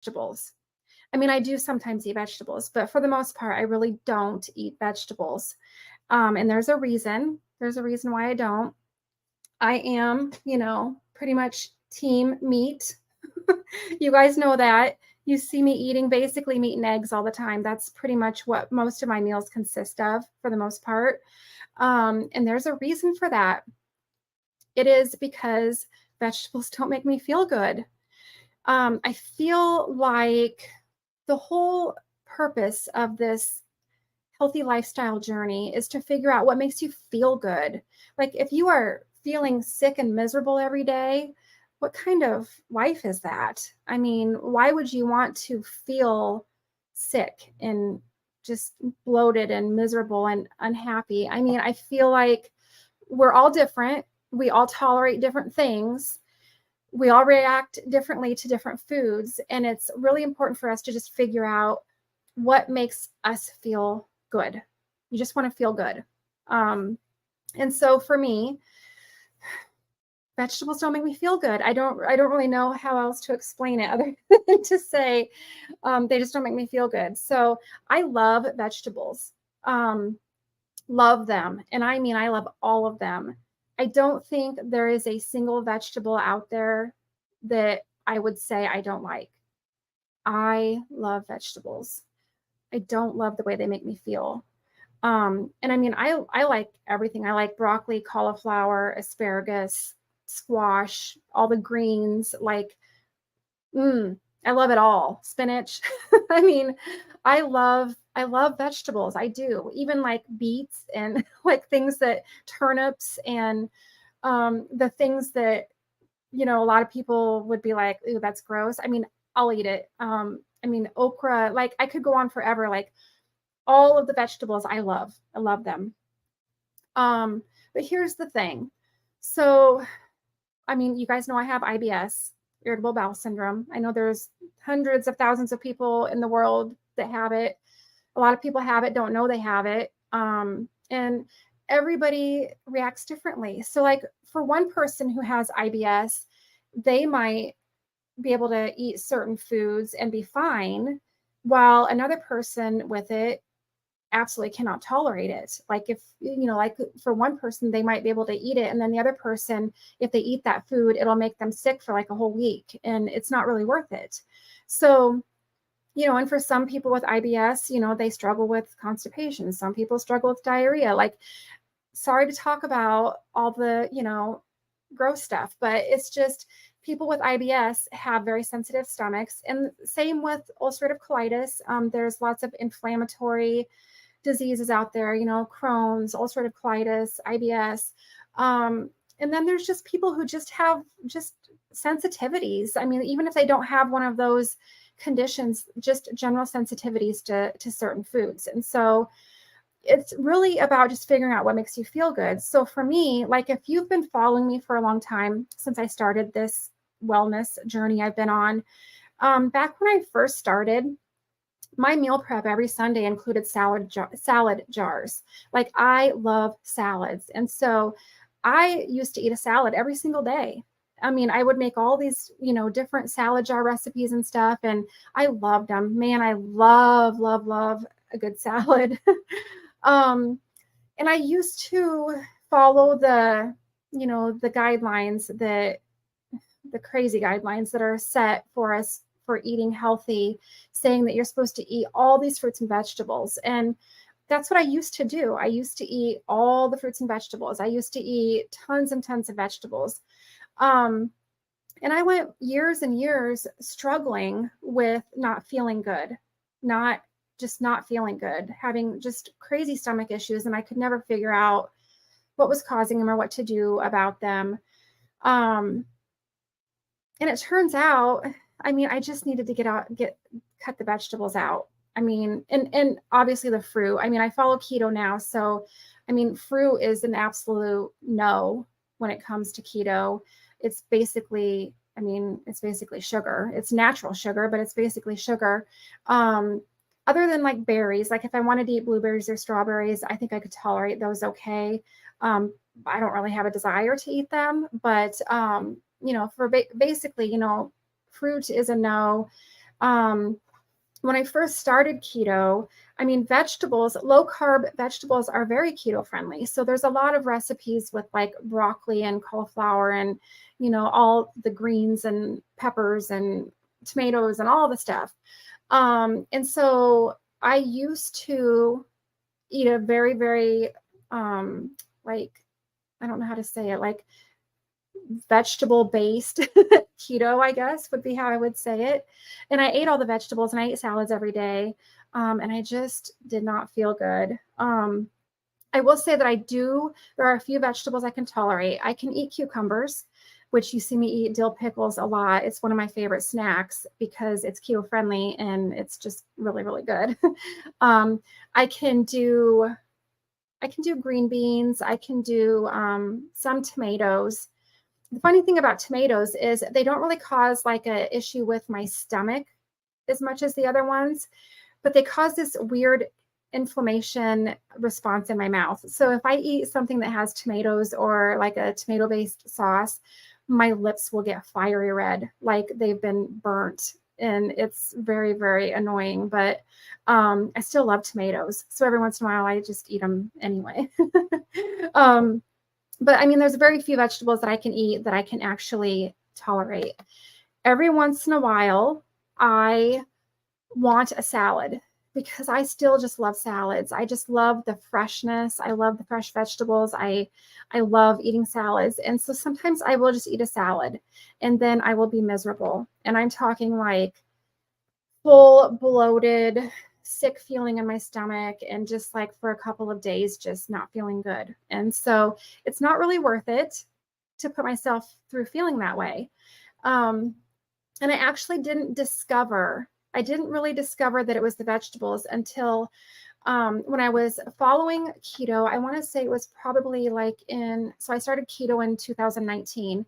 vegetables. I mean, I do sometimes eat vegetables, but for the most part, I really don't eat vegetables. And there's a reason. There's a reason why I don't. I am, pretty much team meat. You guys know that. You see me eating basically meat and eggs all the time. That's pretty much what most of my meals consist of for the most part. And there's a reason for that. It is because vegetables don't make me feel good. I feel like the whole purpose of this healthy lifestyle journey is to figure out what makes you feel good. Like if you are feeling sick and miserable every day, what kind of life is that? I mean, why would you want to feel sick and just bloated and miserable and unhappy? I mean, I feel like we're all different. We all tolerate different things. We all react differently to different foods. And it's really important for us to just figure out what makes us feel good. You just want to feel good. And so for me, vegetables don't make me feel good. I don't really know how else to explain it other than to say they just don't make me feel good. So I love vegetables. Um, love them. And I mean I love all of them. I don't think there is a single vegetable out there that I would say I don't like. I love vegetables. I don't love the way they make me feel. And I mean, I like everything. I like broccoli, cauliflower, asparagus, squash, all the greens. Like, I love it all. Spinach. I mean, I love vegetables. I do. Even like beets and like things that turnips and the things that a lot of people would be like, "Ooh, that's gross." I mean, I'll eat it. I mean, okra. Like I could go on forever. Like all of the vegetables I love. I love them. Um, but here's the thing. So, I mean, you guys know I have IBS, irritable bowel syndrome. I know there's hundreds of thousands of people in the world that have it. A lot of people have it, don't know they have it. And everybody reacts differently. So, like for one person who has IBS, they might be able to eat certain foods and be fine, while another person with it absolutely cannot tolerate it. Like if, like for one person, they might be able to eat it. And then the other person, if they eat that food, it'll make them sick for like a whole week and it's not really worth it. So, and for some people with IBS, they struggle with constipation. Some people struggle with diarrhea. Like, sorry to talk about all the, gross stuff, but it's just people with IBS have very sensitive stomachs. And same with ulcerative colitis. There's lots of inflammatory diseases out there, Crohn's, ulcerative colitis, IBS. And then there's just people who just have just sensitivities. I mean, even if they don't have one of those conditions, just general sensitivities to certain foods. And so it's really about just figuring out what makes you feel good. So for me, like if you've been following me for a long time since I started this wellness journey I've been on, back when I first started, my meal prep every Sunday included salad jars. Like I love salads. And so I used to eat a salad every single day. I mean, I would make all these, different salad jar recipes and stuff. And I loved them. Man, I love a good salad. um, and I used to follow the guidelines the crazy guidelines that are set for us for eating healthy, saying that you're supposed to eat all these fruits and vegetables. And that's what I used to do. I used to eat all the fruits and vegetables. I used to eat tons and tons of vegetables. Um, and I went years and years struggling with not feeling good, not feeling good, having just crazy stomach issues. And I could never figure out what was causing them or what to do about them. Um, and it turns out, I mean, I just needed to cut the vegetables out. I mean, and obviously the fruit. I mean, I follow keto now, so I mean, fruit is an absolute no when it comes to keto. It's basically, I mean, it's basically sugar. It's natural sugar, but it's basically sugar. Um, Other than like berries, like if I wanted to eat blueberries or strawberries, I think I could tolerate those okay. I don't really have a desire to eat them, but for basically, fruit is a no. When I first started keto, I mean, vegetables, low carb vegetables are very keto friendly. So there's a lot of recipes with like broccoli and cauliflower and, all the greens and peppers and tomatoes and all the stuff. And so I used to eat a very, very, like, I don't know how to say it, like vegetable based keto, I guess would be how I would say it. And I ate all the vegetables and I ate salads every day. And I just did not feel good. I will say that there are a few vegetables I can tolerate. I can eat cucumbers, which you see me eat dill pickles a lot. It's one of my favorite snacks because it's keto friendly and it's just really, really good. um, I can do green beans. I can do some tomatoes. The funny thing about tomatoes is they don't really cause like a issue with my stomach as much as the other ones, but they cause this weird inflammation response in my mouth. So if I eat something that has tomatoes or like a tomato-based sauce, my lips will get fiery red, like they've been burnt. And it's very, very annoying, but I still love tomatoes. So every once in a while, I just eat them anyway. But I mean, there's very few vegetables that I can eat that I can actually tolerate. Every once in a while, I want a salad because I still just love salads. I just love the freshness. I love the fresh vegetables. I love eating salads. And so sometimes I will just eat a salad and then I will be miserable. And I'm talking like full bloated, sick feeling in my stomach and just like for a couple of days just not feeling good. And so it's not really worth it to put myself through feeling that way. And I actually didn't really discover that it was the vegetables until when I was following keto. I want to say it was probably so I started keto in 2019.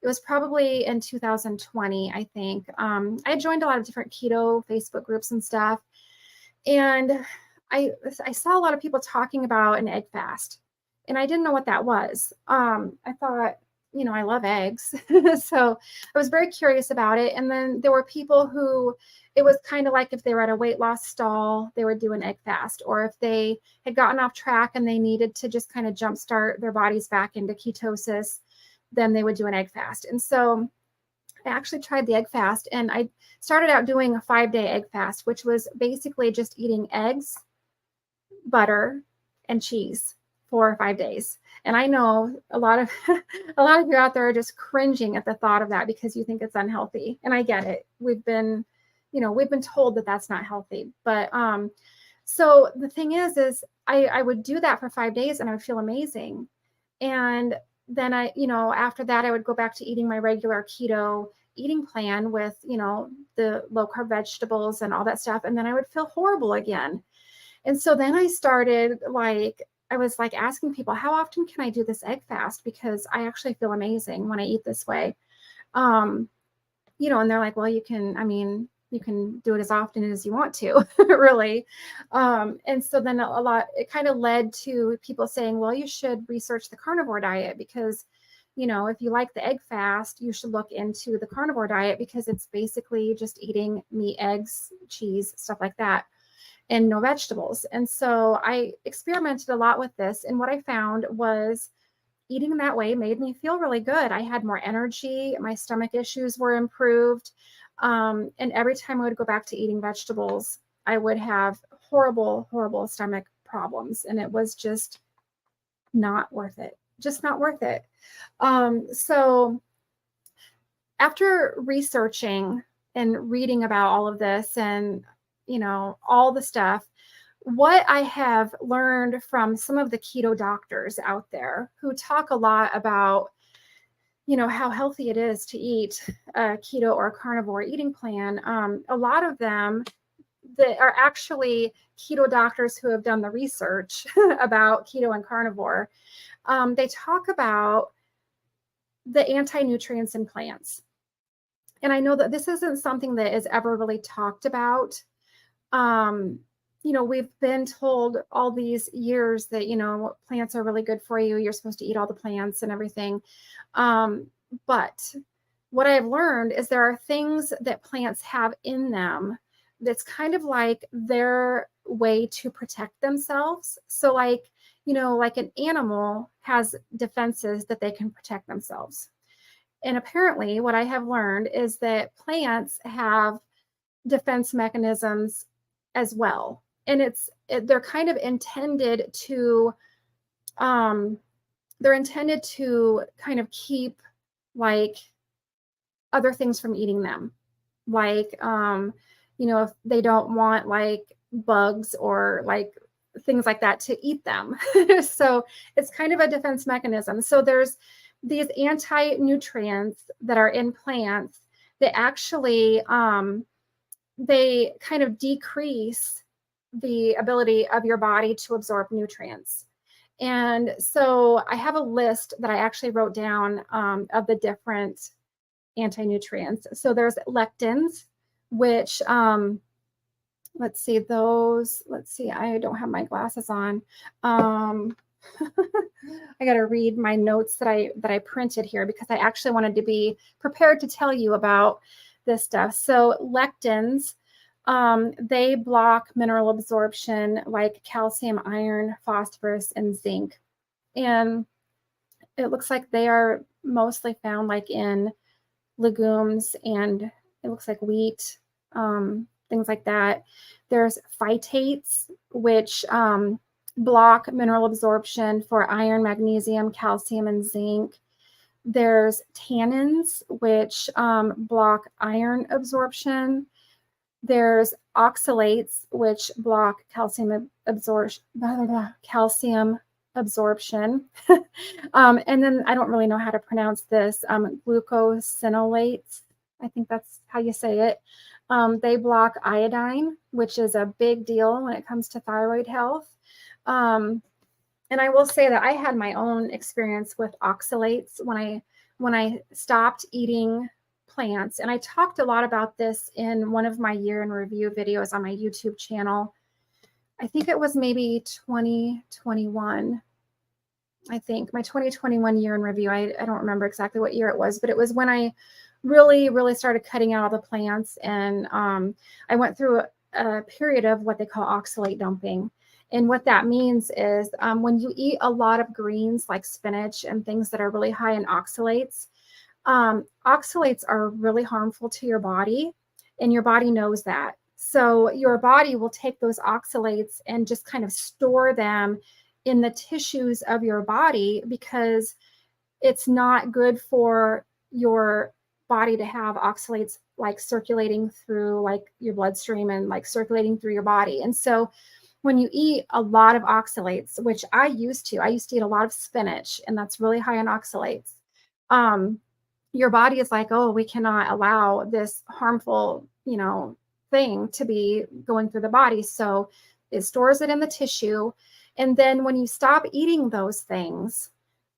It was probably in 2020, I think. I joined a lot of different keto Facebook groups and stuff. And I saw a lot of people talking about an egg fast, and I didn't know what that was. I thought, I love eggs. So I was very curious about it. And then there were people who, it was kind of like if they were at a weight loss stall, they would do an egg fast, or if they had gotten off track and they needed to just kind of jumpstart their bodies back into ketosis, then they would do an egg fast. And so I actually tried the egg fast, and I started out doing a 5-day egg fast, which was basically just eating eggs, butter, and cheese for 5 days. And I know a lot of you out there are just cringing at the thought of that because you think it's unhealthy. And I get it. We've been told that that's not healthy. But so the thing is I would do that for 5 days and I would feel amazing. And then after that, I would go back to eating my regular keto eating plan with, the low carb vegetables and all that stuff. And then I would feel horrible again. And so then I started I was asking people, how often can I do this egg fast? Because I actually feel amazing when I eat this way. And they're like, well, you can do it as often as you want to, really. And so then it kind of led to people saying, well, you should research the carnivore diet because, if you like the egg fast, you should look into the carnivore diet because it's basically just eating meat, eggs, cheese, stuff like that, and no vegetables. And so I experimented a lot with this. And what I found was eating that way made me feel really good. I had more energy. My stomach issues were improved. And every time I would go back to eating vegetables, I would have horrible, horrible stomach problems. And it was just not worth it. Just not worth it. So after researching and reading about all of this and, all the stuff, what I have learned from some of the keto doctors out there who talk a lot about, how healthy it is to eat a keto or carnivore eating plan. A lot of them that are actually keto doctors who have done the research about keto and carnivore, they talk about the anti-nutrients in plants. And I know that this isn't something that is ever really talked about. We've been told all these years that, plants are really good for you. You're supposed to eat all the plants and everything. But what I've learned is there are things that plants have in them that's kind of like their way to protect themselves. So like, you know, like an animal has defenses that they can protect themselves. And apparently what I have learned is that plants have defense mechanisms as well. And they're kind of intended to they're intended to kind of keep like other things from eating them. Like you know, if they don't want like bugs or like things like that to eat them. So it's kind of a defense mechanism. So there's these anti-nutrients that are in plants that actually they kind of decrease the ability of your body to absorb nutrients. And so I have a list that I actually wrote down of the different anti-nutrients. So there's lectins, which let's see, I don't have my glasses on. I got to read my notes that I printed here because I actually wanted to be prepared to tell you about this stuff. So lectins, they block mineral absorption like calcium, iron, phosphorus, and zinc. And it looks like they are mostly found like in legumes, and it looks like wheat, things like that. There's phytates, which block mineral absorption for iron, magnesium, calcium, and zinc. There's tannins, which block iron absorption. There's oxalates, which block calcium absorption. And then I don't really know how to pronounce this. Glucosinolates, I think that's how you say it. They block iodine, which is a big deal when it comes to thyroid health. And I will say that I had my own experience with oxalates when I stopped eating plants. And I talked a lot about this in one of my year in review videos on my YouTube channel. I think it was maybe 2021. I think my 2021 year in review. I don't remember exactly what year it was, but it was when I really started cutting out all the plants. And I went through a period of what they call oxalate dumping. And what that means is when you eat a lot of greens like spinach and things that are really high in oxalates, oxalates are really harmful to your body, and your body knows that. So your body will take those oxalates and just kind of store them in the tissues of your body because it's not good for your body to have oxalates like circulating through like your bloodstream and like circulating through your body. And so when you eat a lot of oxalates, which I used to eat a lot of spinach, and that's really high in oxalates. Your body is like, oh, we cannot allow this harmful, thing to be going through the body. So it stores it in the tissue. And then when you stop eating those things,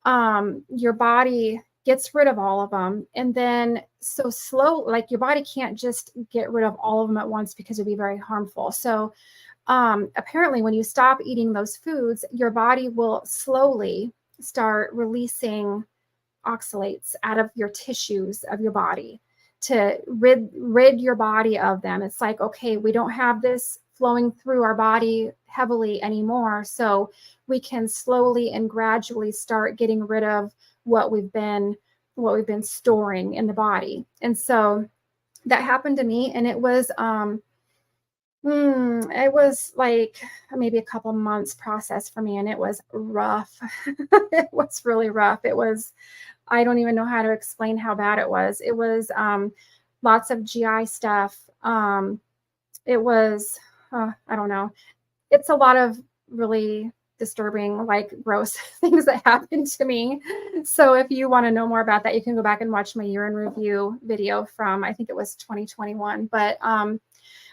your body gets rid of all of them. And then so slow, like your body can't just get rid of all of them at once because it'd be very harmful. So apparently when you stop eating those foods, your body will slowly start releasing oxalates out of your tissues of your body to rid your body of them. It's like, okay, we don't have this flowing through our body heavily anymore, so we can slowly and gradually start getting rid of what we've been storing in the body. And so that happened to me, and it was like maybe a couple months process for me, and it was rough. It was really rough. I don't even know how to explain how bad it was. It was lots of GI stuff. It was, I don't know. It's a lot of really disturbing, like gross things that happened to me. So if you want to know more about that, you can go back and watch my year in review video from, I think it was 2021. But I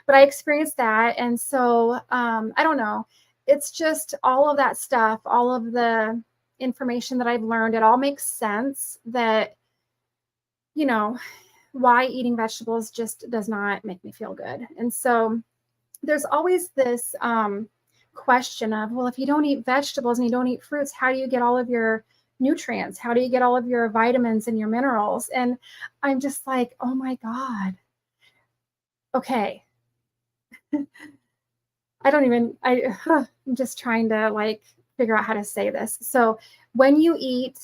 experienced that. And so I don't know. It's just all of that stuff, all of the information that I've learned, it all makes sense that, why eating vegetables just does not make me feel good. And so there's always this question of, well, if you don't eat vegetables and you don't eat fruits, how do you get all of your nutrients? How do you get all of your vitamins and your minerals? And I'm just like, oh my God. Okay. I'm just trying to like figure out how to say this. So when you eat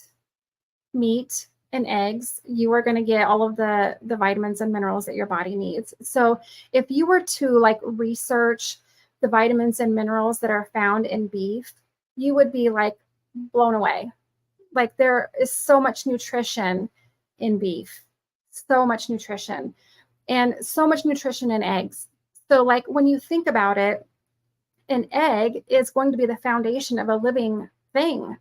meat and eggs, you are going to get all of the vitamins and minerals that your body needs. So if you were to like research the vitamins and minerals that are found in beef, you would be like blown away. Like there is so much nutrition in beef, so much nutrition, and so much nutrition in eggs. So like when you think about it, an egg is going to be the foundation of a living thing.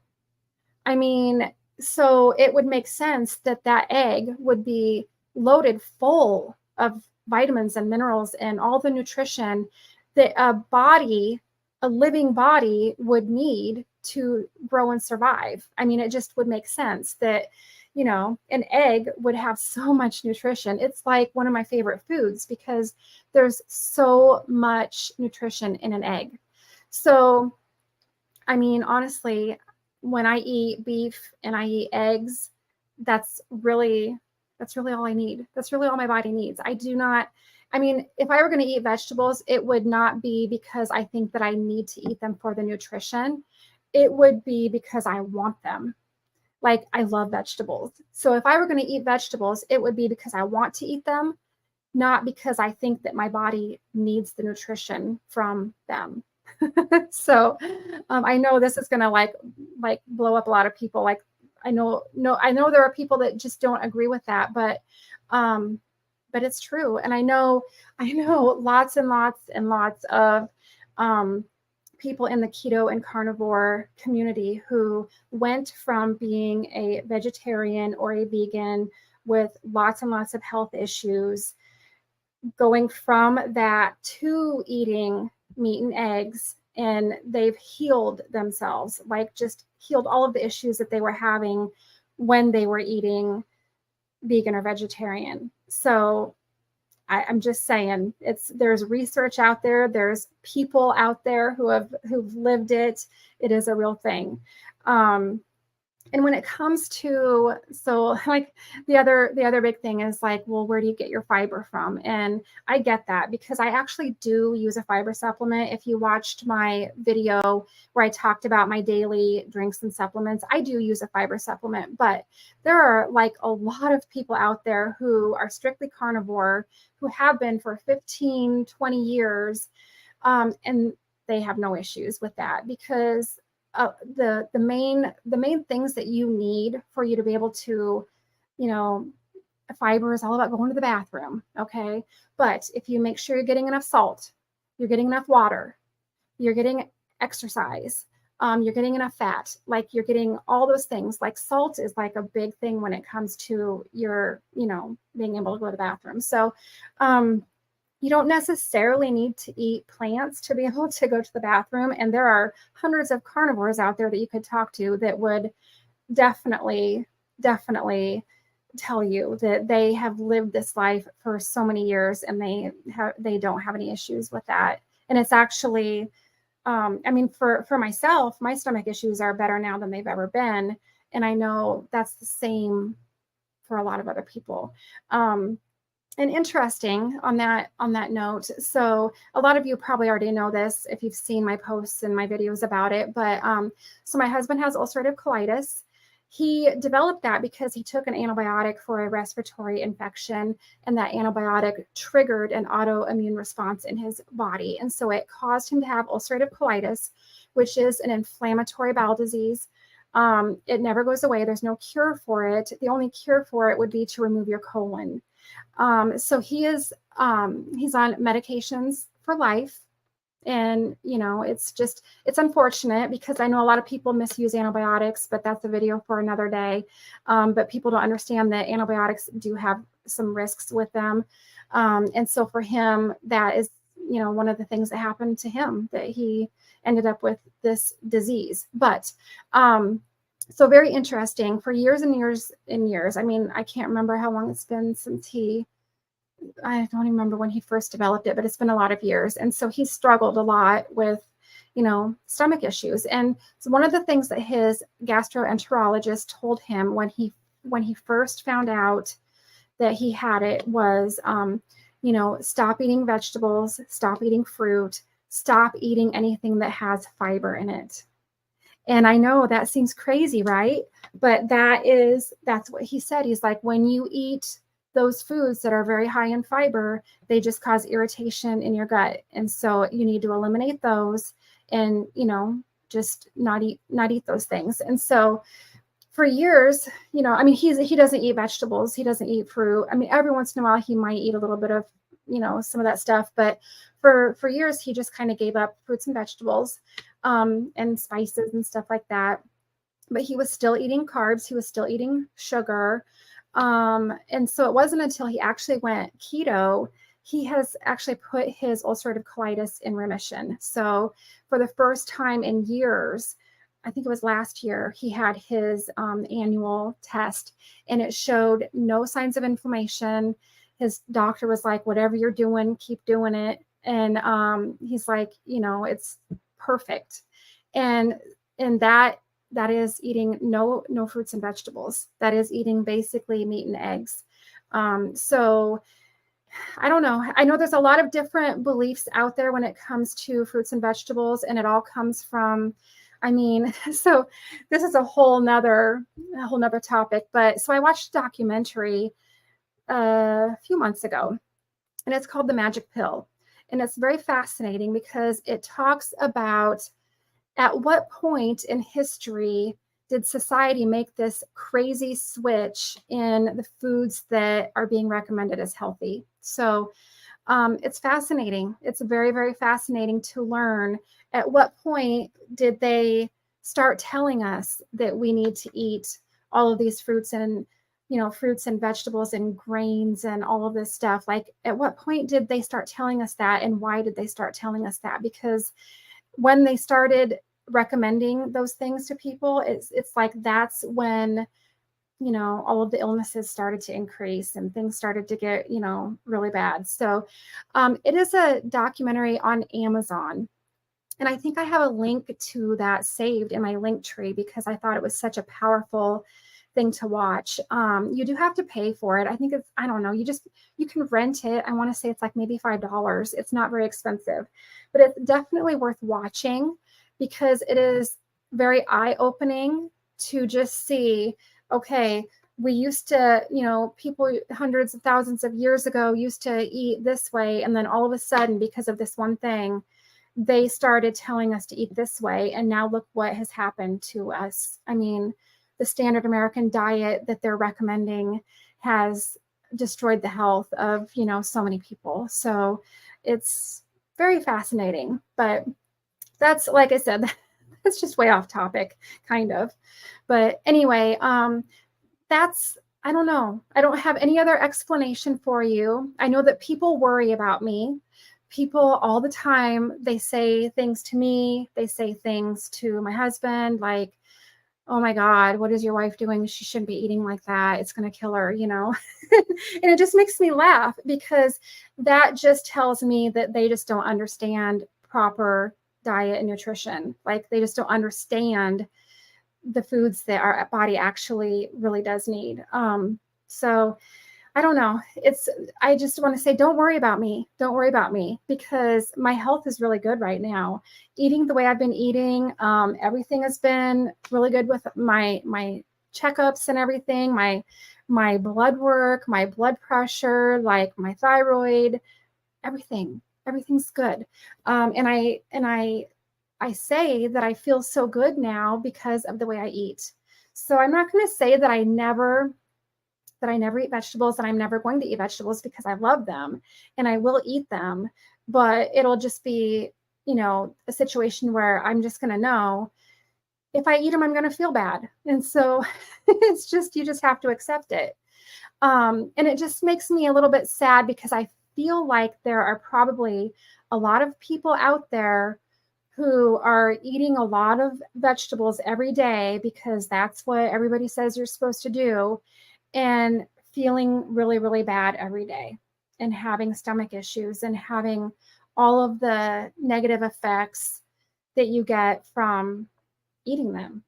I mean, so it would make sense that that egg would be loaded full of vitamins and minerals and all the nutrition that a living body would need to grow and survive. I mean, it just would make sense that, you know, an egg would have so much nutrition. It's like one of my favorite foods because there's so much nutrition in an egg. So, I mean, honestly, when I eat beef and I eat eggs, that's really all I need. That's really all my body needs. I mean, if I were going to eat vegetables, it would not be because I think that I need to eat them for the nutrition. It would be because I want them. Like I love vegetables. So if I were going to eat vegetables, it would be because I want to eat them, not because I think that my body needs the nutrition from them. So I know this is going to like blow up a lot of people. Like I know there are people that just don't agree with that, but it's true. And I know lots and lots and lots of people in the keto and carnivore community who went from being a vegetarian or a vegan with lots and lots of health issues, going from that to eating meat and eggs, and they've healed themselves, like just healed all of the issues that they were having when they were eating vegan or vegetarian. So I'm just saying, there's research out there, there's people out there who've lived it. It is a real thing. And when it comes to, so like the other big thing is like, well, where do you get your fiber from? And I get that because I actually do use a fiber supplement. If you watched my video where I talked about my daily drinks and supplements, I do use a fiber supplement, but there are like a lot of people out there who are strictly carnivore, who have been for 15, 20 years. And they have no issues with that because the main things that you need for you to be able to, you know, fiber is all about going to the bathroom, okay? But if you make sure you're getting enough salt, you're getting enough water, you're getting exercise, you're getting enough fat, like you're getting all those things. Like salt is like a big thing when it comes to your, you know, being able to go to the bathroom. So you don't necessarily need to eat plants to be able to go to the bathroom. And there are hundreds of carnivores out there that you could talk to that would definitely tell you that they have lived this life for so many years and they don't have any issues with that. And it's actually, I mean, for myself, my stomach issues are better now than they've ever been. And I know that's the same for a lot of other people. And interesting on that note. So a lot of you probably already know this if you've seen my posts and my videos about it. But so my husband has ulcerative colitis. He developed that because he took an antibiotic for a respiratory infection, and that antibiotic triggered an autoimmune response in his body. And so it caused him to have ulcerative colitis, which is an inflammatory bowel disease. It never goes away. There's no cure for it. The only cure for it would be to remove your colon. So he's on medications for life. And, you know, it's unfortunate because I know a lot of people misuse antibiotics, but that's a video for another day. But people don't understand that antibiotics do have some risks with them. And so for him, that is, you know, one of the things that happened to him, that he ended up with this disease. But, so very interesting. For years and years and years, I mean, I can't remember how long it's been since I don't even remember when he first developed it, but it's been a lot of years. And so he struggled a lot with, stomach issues. And so one of the things that his gastroenterologist told him when he first found out that he had it was, stop eating vegetables, stop eating fruit, stop eating anything that has fiber in it. And I know that seems crazy, right? But that's what he said. He's like, when you eat those foods that are very high in fiber, they just cause irritation in your gut. And so you need to eliminate those and, just not eat those things. And so for years, he doesn't eat vegetables. He doesn't eat fruit. I mean, every once in a while he might eat a little bit of, some of that stuff, but for years he just kind of gave up fruits and vegetables, and spices and stuff like that. But he was still eating carbs. He was still eating sugar. And so it wasn't until he actually went keto, he has actually put his ulcerative colitis in remission. So for the first time in years, I think it was last year, he had his annual test and it showed no signs of inflammation. His doctor was like, whatever you're doing, keep doing it. And he's like, it's perfect. And that is eating no fruits and vegetables. That is eating basically meat and eggs. So I don't know. I know there's a lot of different beliefs out there when it comes to fruits and vegetables, and it all comes from, so this is a whole nother topic. But so I watched a documentary a few months ago, and it's called The Magic Pill. And it's very fascinating because it talks about at what point in history did society make this crazy switch in the foods that are being recommended as healthy. So it's fascinating. It's very, very fascinating to learn at what point did they start telling us that we need to eat all of these fruits and vegetables and grains and all of this stuff. Like, at what point did they start telling us that, and why did they start telling us that? Because when they started recommending those things to people, it's like that's when all of the illnesses started to increase and things started to get really bad. So it is a documentary on Amazon, and I think I have a link to that saved in my link tree because I thought it was such a powerful thing to watch. You do have to pay for it. I think it's, I don't know, you can rent it. I want to say it's like maybe $5. It's not very expensive, but it's definitely worth watching because it is very eye-opening to just see, okay, we used to, people hundreds of thousands of years ago used to eat this way. And then all of a sudden, because of this one thing, they started telling us to eat this way. And now look what has happened to us. I mean, the standard American diet that they're recommending has destroyed the health of, so many people. So it's very fascinating, but that's, like I said, that's just way off topic, kind of. But anyway, that's, I don't know. I don't have any other explanation for you. I know that people worry about me. People all the time, they say things to me. They say things to my husband, like, oh my God, what is your wife doing? She shouldn't be eating like that. It's going to kill her, And it just makes me laugh because that just tells me that they just don't understand proper diet and nutrition. Like, they just don't understand the foods that our body actually really does need. So I don't know. I just want to say, don't worry about me. Don't worry about me because my health is really good right now. Eating the way I've been eating, everything has been really good with my checkups and everything, my blood work, my blood pressure, like my thyroid, everything's good. And I say that I feel so good now because of the way I eat. So I'm not going to say that I never eat vegetables and I'm never going to eat vegetables because I love them and I will eat them, but it'll just be, a situation where I'm just going to know if I eat them, I'm going to feel bad. And so it's just, you just have to accept it. And it just makes me a little bit sad because I feel like there are probably a lot of people out there who are eating a lot of vegetables every day because that's what everybody says you're supposed to do, and feeling really, really bad every day and having stomach issues and having all of the negative effects that you get from eating them.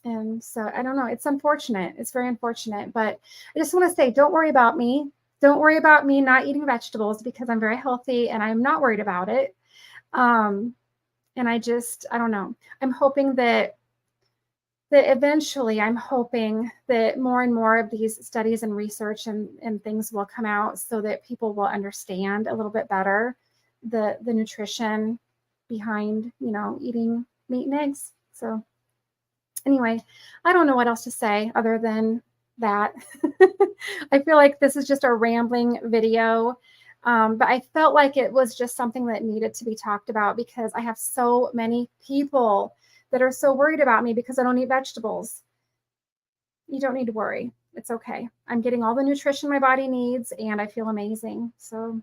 And so I don't know. It's unfortunate. It's very unfortunate. But I just want to say, don't worry about me. Don't worry about me not eating vegetables, because I'm very healthy and I'm not worried about it. And I don't know. I'm hoping that eventually, I'm hoping that more and more of these studies and research and things will come out so that people will understand a little bit better the nutrition behind, eating meat and eggs. So anyway, I don't know what else to say other than that. I feel like this is just a rambling video, but I felt like it was just something that needed to be talked about, because I have so many people that are so worried about me because I don't eat vegetables. You don't need to worry. It's okay. I'm getting all the nutrition my body needs and I feel amazing. So,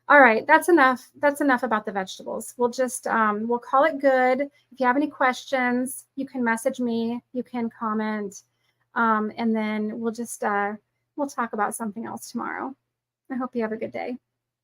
all right, that's enough. That's enough about the vegetables. We'll just, we'll call it good. If you have any questions, you can message me, you can comment, and then we'll just, we'll talk about something else tomorrow. I hope you have a good day.